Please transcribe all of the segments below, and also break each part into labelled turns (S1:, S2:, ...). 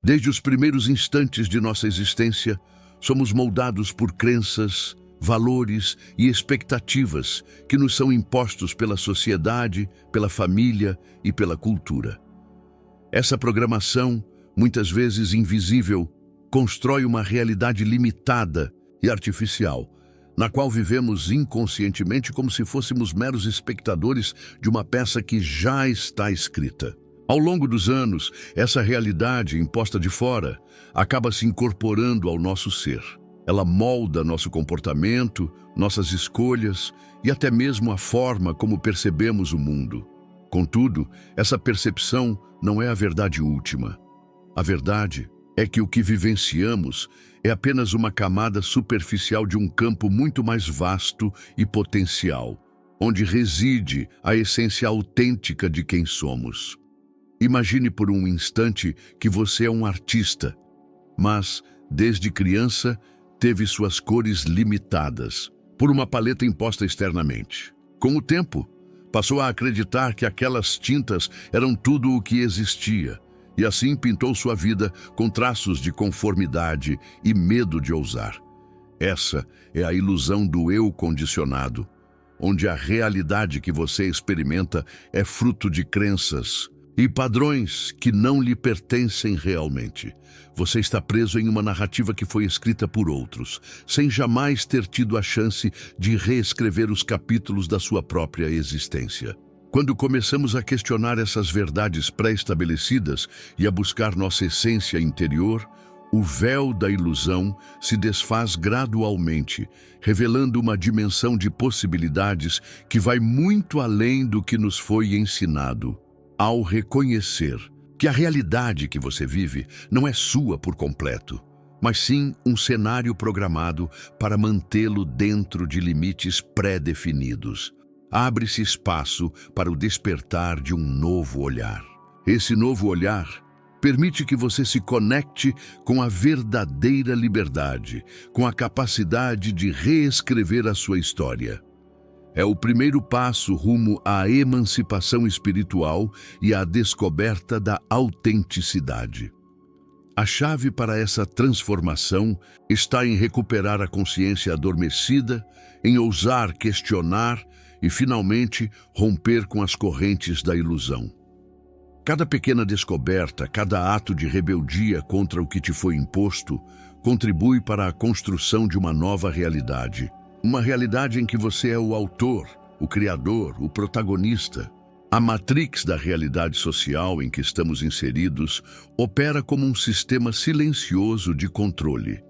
S1: Desde os primeiros instantes de nossa existência, somos moldados por crenças, valores e expectativas que nos são impostos pela sociedade, pela família e pela cultura. Essa programação, muitas vezes invisível, constrói uma realidade limitada e artificial, na qual vivemos inconscientemente como se fôssemos meros espectadores de uma peça que já está escrita. Ao longo dos anos, essa realidade imposta de fora acaba se incorporando ao nosso ser. Ela molda nosso comportamento, nossas escolhas e até mesmo a forma como percebemos o mundo. Contudo, essa percepção não é a verdade última. A verdade é que o que vivenciamos é apenas uma camada superficial de um campo muito mais vasto e potencial, onde reside a essência autêntica de quem somos. Imagine por um instante que você é um artista, mas, desde criança, teve suas cores limitadas por uma paleta imposta externamente. Com o tempo, passou a acreditar que aquelas tintas eram tudo o que existia, e assim pintou sua vida com traços de conformidade e medo de ousar. Essa é a ilusão do eu condicionado, onde a realidade que você experimenta é fruto de crenças e padrões que não lhe pertencem realmente. Você está preso em uma narrativa que foi escrita por outros, sem jamais ter tido a chance de reescrever os capítulos da sua própria existência. Quando começamos a questionar essas verdades pré-estabelecidas e a buscar nossa essência interior, o véu da ilusão se desfaz gradualmente, revelando uma dimensão de possibilidades que vai muito além do que nos foi ensinado. Ao reconhecer que a realidade que você vive não é sua por completo, mas sim um cenário programado para mantê-lo dentro de limites pré-definidos, abre-se espaço para o despertar de um novo olhar. Esse novo olhar permite que você se conecte com a verdadeira liberdade, com a capacidade de reescrever a sua história. É o primeiro passo rumo à emancipação espiritual e à descoberta da autenticidade. A chave para essa transformação está em recuperar a consciência adormecida, em ousar questionar e, finalmente, romper com as correntes da ilusão. Cada pequena descoberta, cada ato de rebeldia contra o que te foi imposto, contribui para a construção de uma nova realidade. Uma realidade em que você é o autor, o criador, o protagonista. A matrix da realidade social em que estamos inseridos opera como um sistema silencioso de controle.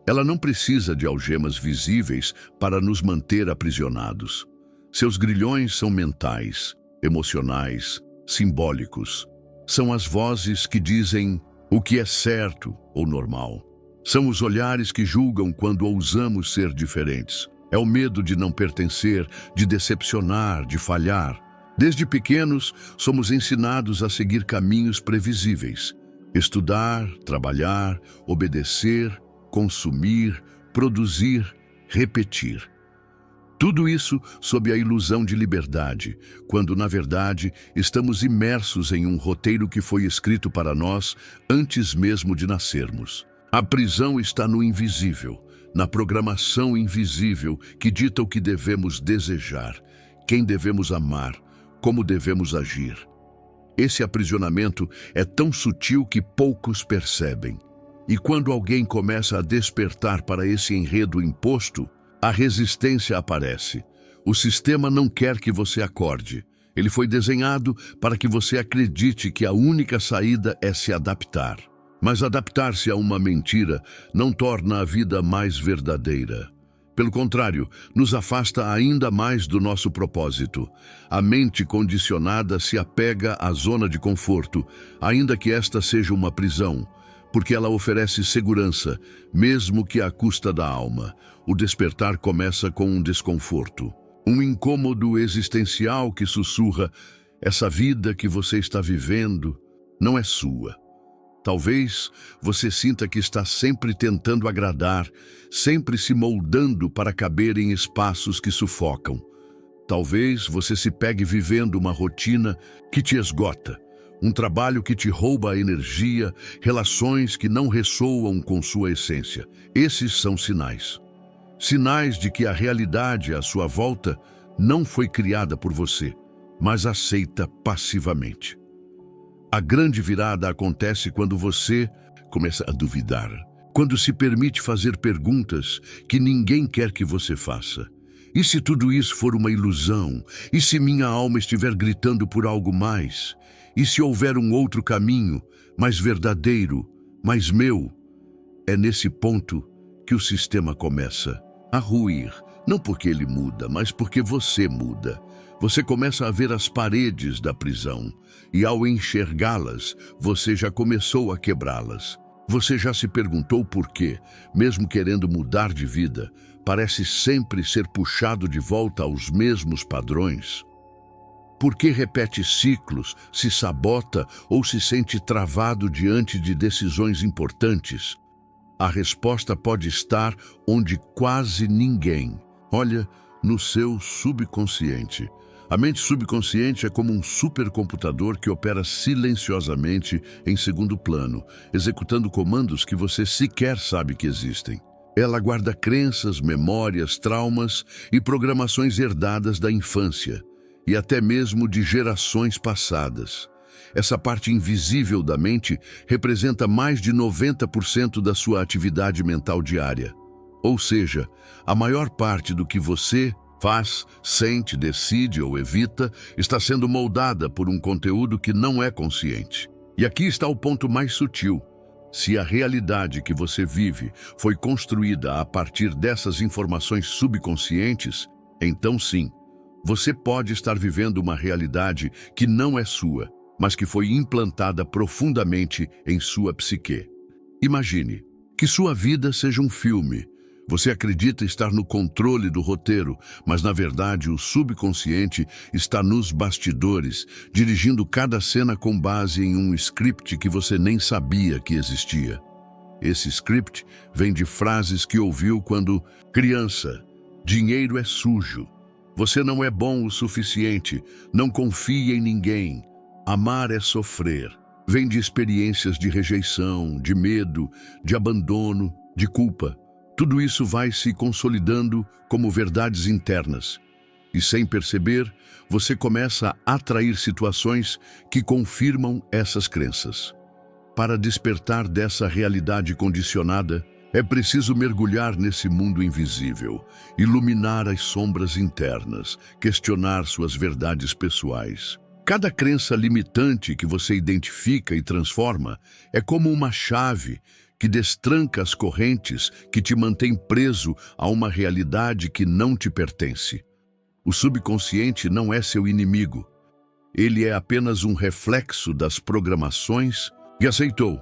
S1: Ela não precisa de algemas visíveis para nos manter aprisionados. Seus grilhões são mentais, emocionais, simbólicos. São as vozes que dizem o que é certo ou normal. São os olhares que julgam quando ousamos ser diferentes. É o medo de não pertencer, de decepcionar, de falhar. Desde pequenos, somos ensinados a seguir caminhos previsíveis. Estudar, trabalhar, obedecer, consumir, produzir, repetir. Tudo isso sob a ilusão de liberdade, quando, na verdade, estamos imersos em um roteiro que foi escrito para nós antes mesmo de nascermos. A prisão está no invisível, na programação invisível que dita o que devemos desejar, quem devemos amar, como devemos agir. Esse aprisionamento é tão sutil que poucos percebem. E quando alguém começa a despertar para esse enredo imposto, a resistência aparece. O sistema não quer que você acorde. Ele foi desenhado para que você acredite que a única saída é se adaptar. Mas adaptar-se a uma mentira não torna a vida mais verdadeira. Pelo contrário, nos afasta ainda mais do nosso propósito. A mente condicionada se apega à zona de conforto, ainda que esta seja uma prisão, porque ela oferece segurança, mesmo que à custa da alma. O despertar começa com um desconforto, um incômodo existencial que sussurra: essa vida que você está vivendo não é sua. Talvez você sinta que está sempre tentando agradar, sempre se moldando para caber em espaços que sufocam. Talvez você se pegue vivendo uma rotina que te esgota, um trabalho que te rouba a energia, relações que não ressoam com sua essência. Esses são sinais. Sinais de que a realidade à sua volta não foi criada por você, mas aceita passivamente. A grande virada acontece quando você começa a duvidar, quando se permite fazer perguntas que ninguém quer que você faça. E se tudo isso for uma ilusão? E se minha alma estiver gritando por algo mais? E se houver um outro caminho, mais verdadeiro, mais meu? É nesse ponto que o sistema começa a ruir, não porque ele muda, mas porque você muda. Você começa a ver as paredes da prisão, e ao enxergá-las, você já começou a quebrá-las. Você já se perguntou por quê, mesmo querendo mudar de vida, parece sempre ser puxado de volta aos mesmos padrões? Por que repete ciclos, se sabota ou se sente travado diante de decisões importantes? A resposta pode estar onde quase ninguém. Olha, no seu subconsciente. A mente subconsciente é como um supercomputador que opera silenciosamente em segundo plano, executando comandos que você sequer sabe que existem. Ela guarda crenças, memórias, traumas e programações herdadas da infância e até mesmo de gerações passadas. Essa parte invisível da mente representa mais de 90% da sua atividade mental diária. Ou seja, a maior parte do que você faz, sente, decide ou evita está sendo moldada por um conteúdo que não é consciente. E aqui está o ponto mais sutil. Se a realidade que você vive foi construída a partir dessas informações subconscientes, então sim, você pode estar vivendo uma realidade que não é sua, mas que foi implantada profundamente em sua psique. Imagine que sua vida seja um filme. Você acredita estar no controle do roteiro, mas na verdade o subconsciente está nos bastidores, dirigindo cada cena com base em um script que você nem sabia que existia. Esse script vem de frases que ouviu quando criança. Dinheiro é sujo. Você não é bom o suficiente. Não confie em ninguém. Amar é sofrer. Vem de experiências de rejeição, de medo, de abandono, de culpa. Tudo isso vai se consolidando como verdades internas. E sem perceber, você começa a atrair situações que confirmam essas crenças. Para despertar dessa realidade condicionada, é preciso mergulhar nesse mundo invisível, iluminar as sombras internas, questionar suas verdades pessoais. Cada crença limitante que você identifica e transforma é como uma chave que destranca as correntes que te mantém preso a uma realidade que não te pertence. O subconsciente não é seu inimigo. Ele é apenas um reflexo das programações que aceitou.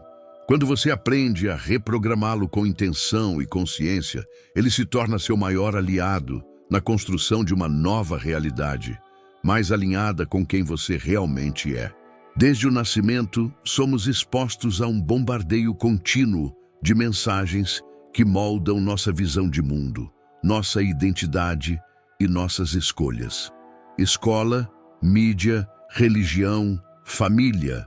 S1: Quando você aprende a reprogramá-lo com intenção e consciência, ele se torna seu maior aliado na construção de uma nova realidade, mais alinhada com quem você realmente é. Desde o nascimento, somos expostos a um bombardeio contínuo de mensagens que moldam nossa visão de mundo, nossa identidade e nossas escolhas. Escola, mídia, religião, família,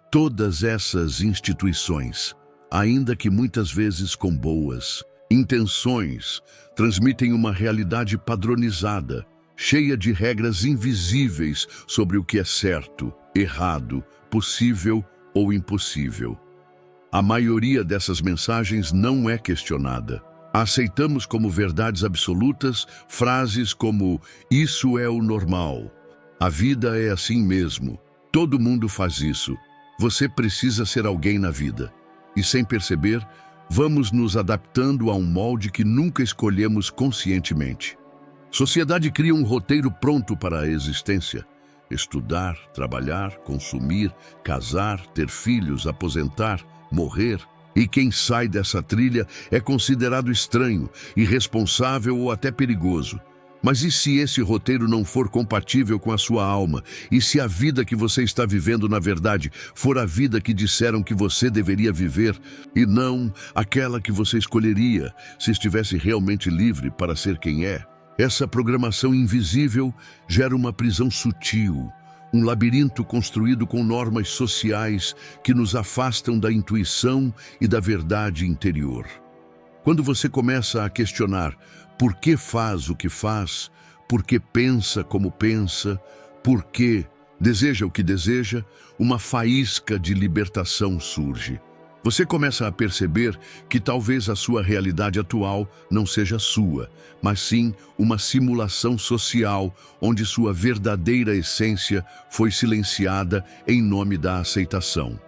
S1: todas essas instituições, ainda que muitas vezes com boas intenções, transmitem uma realidade padronizada, cheia de regras invisíveis sobre o que é certo, errado, possível ou impossível. A maioria dessas mensagens não é questionada. Aceitamos como verdades absolutas frases como "isso é o normal", "a vida é assim mesmo", "todo mundo faz isso", "você precisa ser alguém na vida". E sem perceber, vamos nos adaptando a um molde que nunca escolhemos conscientemente. Sociedade cria um roteiro pronto para a existência. Estudar, trabalhar, consumir, casar, ter filhos, aposentar, morrer. E quem sai dessa trilha é considerado estranho, irresponsável ou até perigoso. Mas e se esse roteiro não for compatível com a sua alma? E se a vida que você está vivendo, na verdade, for a vida que disseram que você deveria viver e não aquela que você escolheria se estivesse realmente livre para ser quem é? Essa programação invisível gera uma prisão sutil, um labirinto construído com normas sociais que nos afastam da intuição e da verdade interior. Quando você começa a questionar por que faz o que faz, por que pensa como pensa, por que deseja o que deseja, uma faísca de libertação surge. Você começa a perceber que talvez a sua realidade atual não seja sua, mas sim uma simulação social onde sua verdadeira essência foi silenciada em nome da aceitação.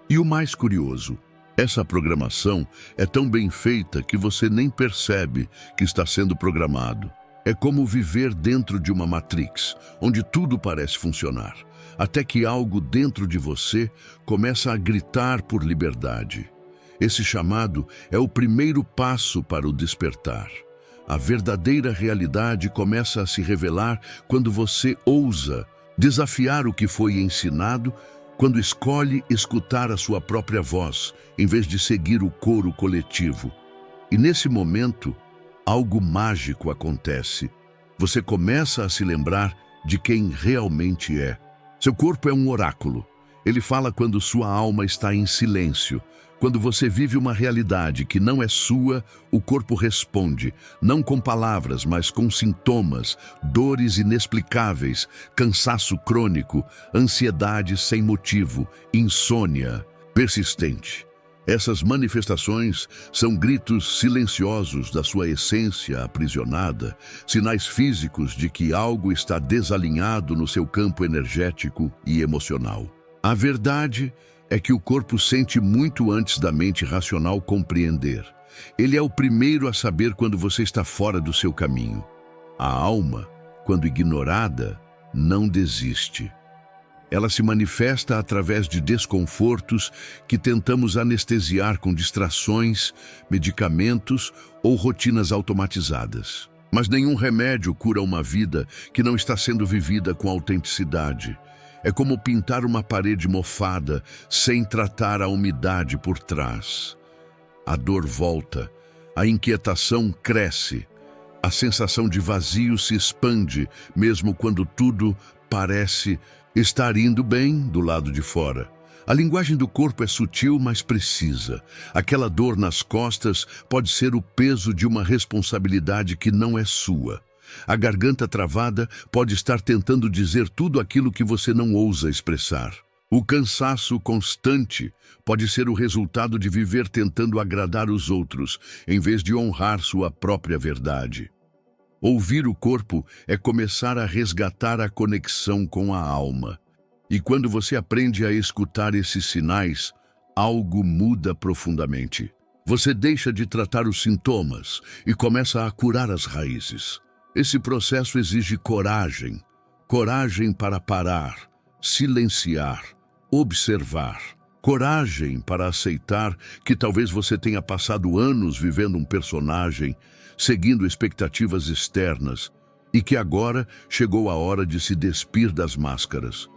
S1: E o mais curioso, essa programação é tão bem feita que você nem percebe que está sendo programado. É como viver dentro de uma Matrix, onde tudo parece funcionar, até que algo dentro de você começa a gritar por liberdade. Esse chamado é o primeiro passo para o despertar. A verdadeira realidade começa a se revelar quando você ousa desafiar o que foi ensinado, quando escolhe escutar a sua própria voz, em vez de seguir o coro coletivo. E nesse momento, algo mágico acontece. Você começa a se lembrar de quem realmente é. Seu corpo é um oráculo. Ele fala quando sua alma está em silêncio. Quando você vive uma realidade que não é sua, o corpo responde, não com palavras, mas com sintomas, dores inexplicáveis, cansaço crônico, ansiedade sem motivo, insônia persistente. Essas manifestações são gritos silenciosos da sua essência aprisionada, sinais físicos de que algo está desalinhado no seu campo energético e emocional. A verdade é que o corpo sente muito antes da mente racional compreender. Ele é o primeiro a saber quando você está fora do seu caminho. A alma, quando ignorada, não desiste. Ela se manifesta através de desconfortos que tentamos anestesiar com distrações, medicamentos ou rotinas automatizadas. Mas nenhum remédio cura uma vida que não está sendo vivida com autenticidade. É como pintar uma parede mofada sem tratar a umidade por trás. A dor volta, a inquietação cresce, a sensação de vazio se expande, mesmo quando tudo parece estar indo bem do lado de fora. A linguagem do corpo é sutil, mas precisa. Aquela dor nas costas pode ser o peso de uma responsabilidade que não é sua. A garganta travada pode estar tentando dizer tudo aquilo que você não ousa expressar. O cansaço constante pode ser o resultado de viver tentando agradar os outros, em vez de honrar sua própria verdade. Ouvir o corpo é começar a resgatar a conexão com a alma. E quando você aprende a escutar esses sinais, algo muda profundamente. Você deixa de tratar os sintomas e começa a curar as raízes. Esse processo exige coragem. Coragem para parar, silenciar, observar. Coragem para aceitar que talvez você tenha passado anos vivendo um personagem, seguindo expectativas externas, e que agora chegou a hora de se despir das máscaras.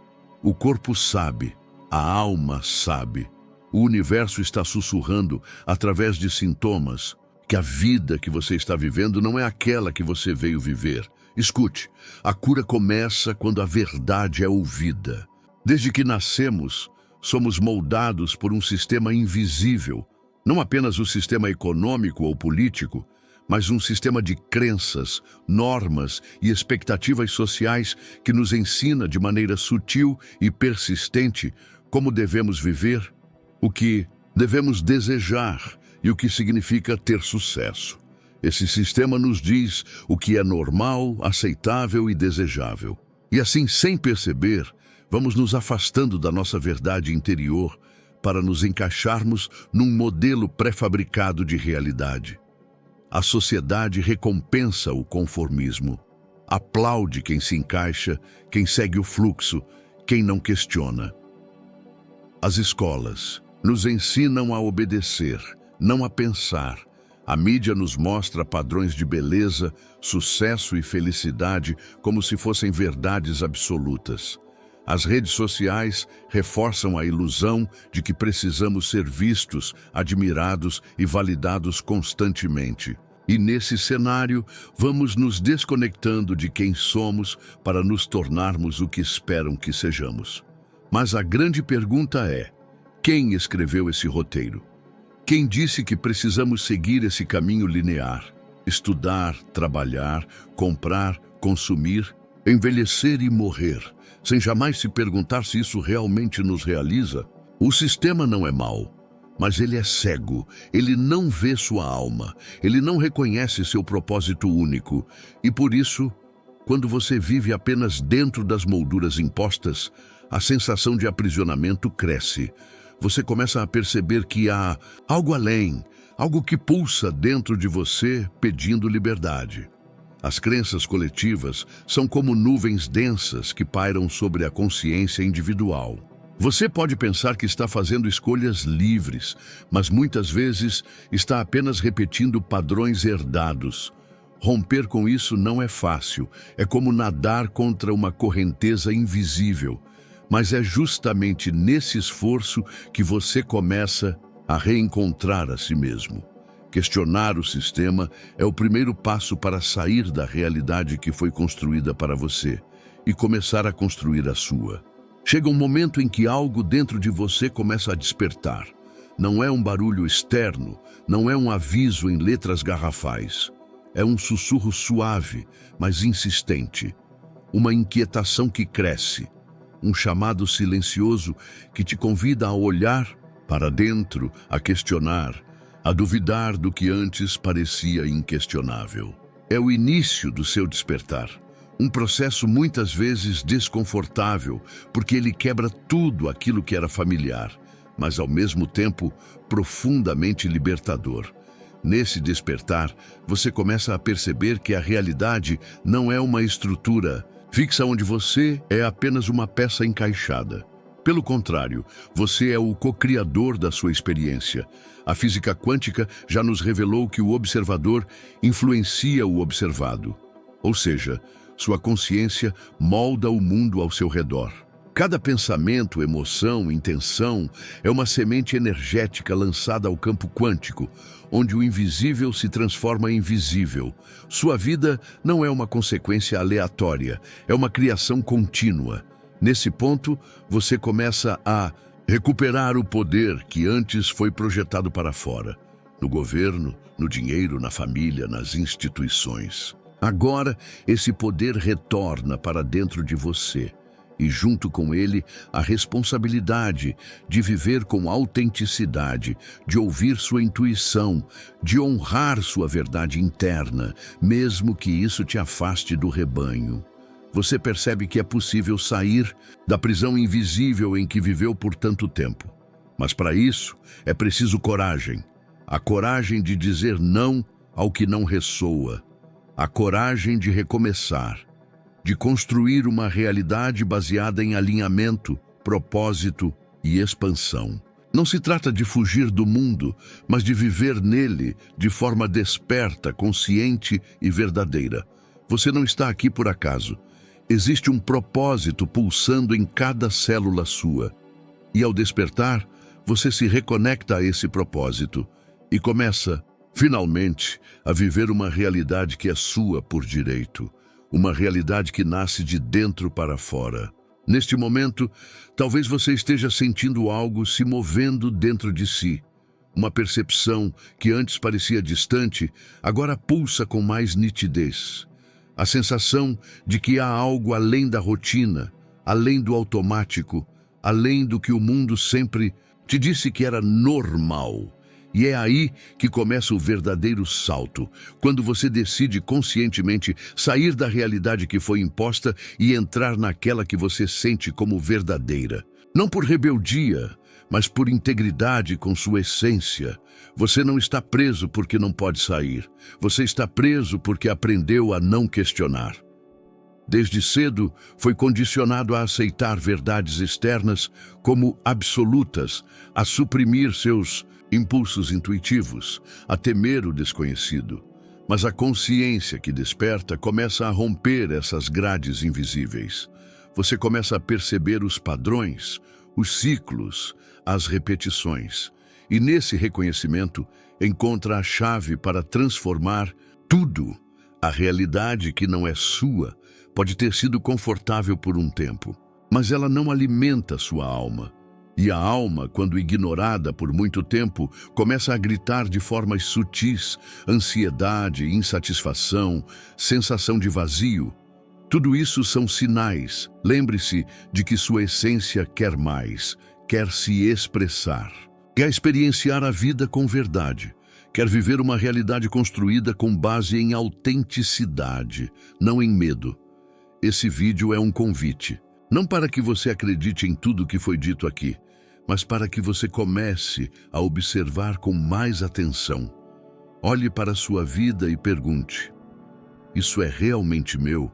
S1: O corpo sabe, a alma sabe. O universo está sussurrando, através de sintomas, que a vida que você está vivendo não é aquela que você veio viver. Escute, a cura começa quando a verdade é ouvida. Desde que nascemos, somos moldados por um sistema invisível, não apenas o sistema econômico ou político, mas um sistema de crenças, normas e expectativas sociais que nos ensina de maneira sutil e persistente como devemos viver, o que devemos desejar e o que significa ter sucesso. Esse sistema nos diz o que é normal, aceitável e desejável. E assim, sem perceber, vamos nos afastando da nossa verdade interior para nos encaixarmos num modelo pré-fabricado de realidade. A sociedade recompensa o conformismo. Aplaude quem se encaixa, quem segue o fluxo, quem não questiona. As escolas nos ensinam a obedecer, não a pensar. A mídia nos mostra padrões de beleza, sucesso e felicidade como se fossem verdades absolutas. As redes sociais reforçam a ilusão de que precisamos ser vistos, admirados e validados constantemente. E nesse cenário, vamos nos desconectando de quem somos para nos tornarmos o que esperam que sejamos. Mas a grande pergunta é: quem escreveu esse roteiro? Quem disse que precisamos seguir esse caminho linear? Estudar, trabalhar, comprar, consumir, envelhecer e morrer, sem jamais se perguntar se isso realmente nos realiza? O sistema não é mau, mas ele é cego, ele não vê sua alma, ele não reconhece seu propósito único. E por isso, quando você vive apenas dentro das molduras impostas, a sensação de aprisionamento cresce. Você começa a perceber que há algo além, algo que pulsa dentro de você pedindo liberdade. As crenças coletivas são como nuvens densas que pairam sobre a consciência individual. Você pode pensar que está fazendo escolhas livres, mas muitas vezes está apenas repetindo padrões herdados. Romper com isso não é fácil, é como nadar contra uma correnteza invisível. Mas é justamente nesse esforço que você começa a reencontrar a si mesmo. Questionar o sistema é o primeiro passo para sair da realidade que foi construída para você e começar a construir a sua. Chega um momento em que algo dentro de você começa a despertar. Não é um barulho externo, não é um aviso em letras garrafais. É um sussurro suave, mas insistente. Uma inquietação que cresce. Um chamado silencioso que te convida a olhar para dentro, a questionar, a duvidar do que antes parecia inquestionável. É o início do seu despertar. Um processo muitas vezes desconfortável, porque ele quebra tudo aquilo que era familiar, mas ao mesmo tempo profundamente libertador. Nesse despertar, você começa a perceber que a realidade não é uma estrutura fixa onde você é apenas uma peça encaixada. Pelo contrário, você é o co-criador da sua experiência. A física quântica já nos revelou que o observador influencia o observado. Ou seja, sua consciência molda o mundo ao seu redor. Cada pensamento, emoção, intenção é uma semente energética lançada ao campo quântico, onde o invisível se transforma em visível. Sua vida não é uma consequência aleatória, é uma criação contínua. Nesse ponto, você começa a recuperar o poder que antes foi projetado para fora, no governo, no dinheiro, na família, nas instituições. Agora, esse poder retorna para dentro de você. E junto com ele, a responsabilidade de viver com autenticidade, de ouvir sua intuição, de honrar sua verdade interna, mesmo que isso te afaste do rebanho. Você percebe que é possível sair da prisão invisível em que viveu por tanto tempo. Mas para isso, é preciso coragem. A coragem de dizer não ao que não ressoa. A coragem de recomeçar. De construir uma realidade baseada em alinhamento, propósito e expansão. Não se trata de fugir do mundo, mas de viver nele de forma desperta, consciente e verdadeira. Você não está aqui por acaso. Existe um propósito pulsando em cada célula sua. E ao despertar, você se reconecta a esse propósito e começa, finalmente, a viver uma realidade que é sua por direito. Uma realidade que nasce de dentro para fora. Neste momento, talvez você esteja sentindo algo se movendo dentro de si. Uma percepção que antes parecia distante, agora pulsa com mais nitidez. A sensação de que há algo além da rotina, além do automático, além do que o mundo sempre te disse que era normal. E é aí que começa o verdadeiro salto, quando você decide conscientemente sair da realidade que foi imposta e entrar naquela que você sente como verdadeira. Não por rebeldia, mas por integridade com sua essência. Você não está preso porque não pode sair. Você está preso porque aprendeu a não questionar. Desde cedo, foi condicionado a aceitar verdades externas como absolutas, a suprimir seus impulsos intuitivos, a temer o desconhecido. Mas a consciência que desperta começa a romper essas grades invisíveis. Você começa a perceber os padrões, os ciclos, as repetições. E nesse reconhecimento, encontra a chave para transformar tudo. A realidade que não é sua pode ter sido confortável por um tempo, mas ela não alimenta sua alma. E a alma, quando ignorada por muito tempo, começa a gritar de formas sutis: ansiedade, insatisfação, sensação de vazio. Tudo isso são sinais. Lembre-se de que sua essência quer mais, quer se expressar, quer experienciar a vida com verdade, quer viver uma realidade construída com base em autenticidade, não em medo. Esse vídeo é um convite, não para que você acredite em tudo que foi dito aqui, mas para que você comece a observar com mais atenção. Olhe para a sua vida e pergunte: isso é realmente meu?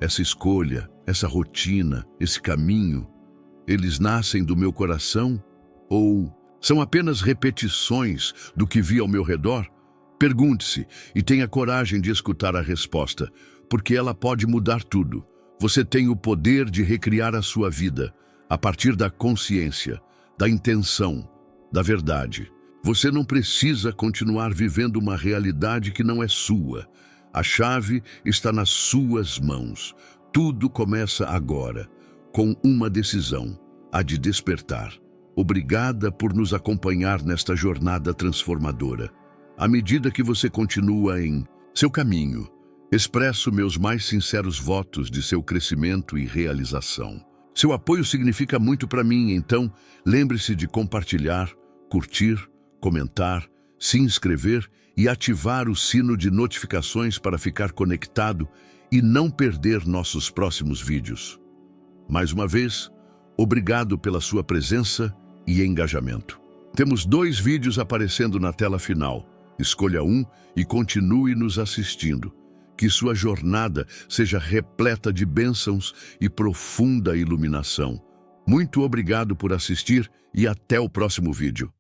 S1: Essa escolha, essa rotina, esse caminho, eles nascem do meu coração? Ou são apenas repetições do que vi ao meu redor? Pergunte-se e tenha coragem de escutar a resposta, porque ela pode mudar tudo. Você tem o poder de recriar a sua vida a partir da consciência, da intenção, da verdade. Você não precisa continuar vivendo uma realidade que não é sua. A chave está nas suas mãos. Tudo começa agora, com uma decisão, a de despertar. Obrigada por nos acompanhar nesta jornada transformadora. À medida que você continua em seu caminho, expresso meus mais sinceros votos de seu crescimento e realização. Seu apoio significa muito para mim, então lembre-se de compartilhar, curtir, comentar, se inscrever e ativar o sino de notificações para ficar conectado e não perder nossos próximos vídeos. Mais uma vez, obrigado pela sua presença e engajamento. Temos 2 vídeos aparecendo na tela final. Escolha um e continue nos assistindo. Que sua jornada seja repleta de bênçãos e profunda iluminação. Muito obrigado por assistir e até o próximo vídeo.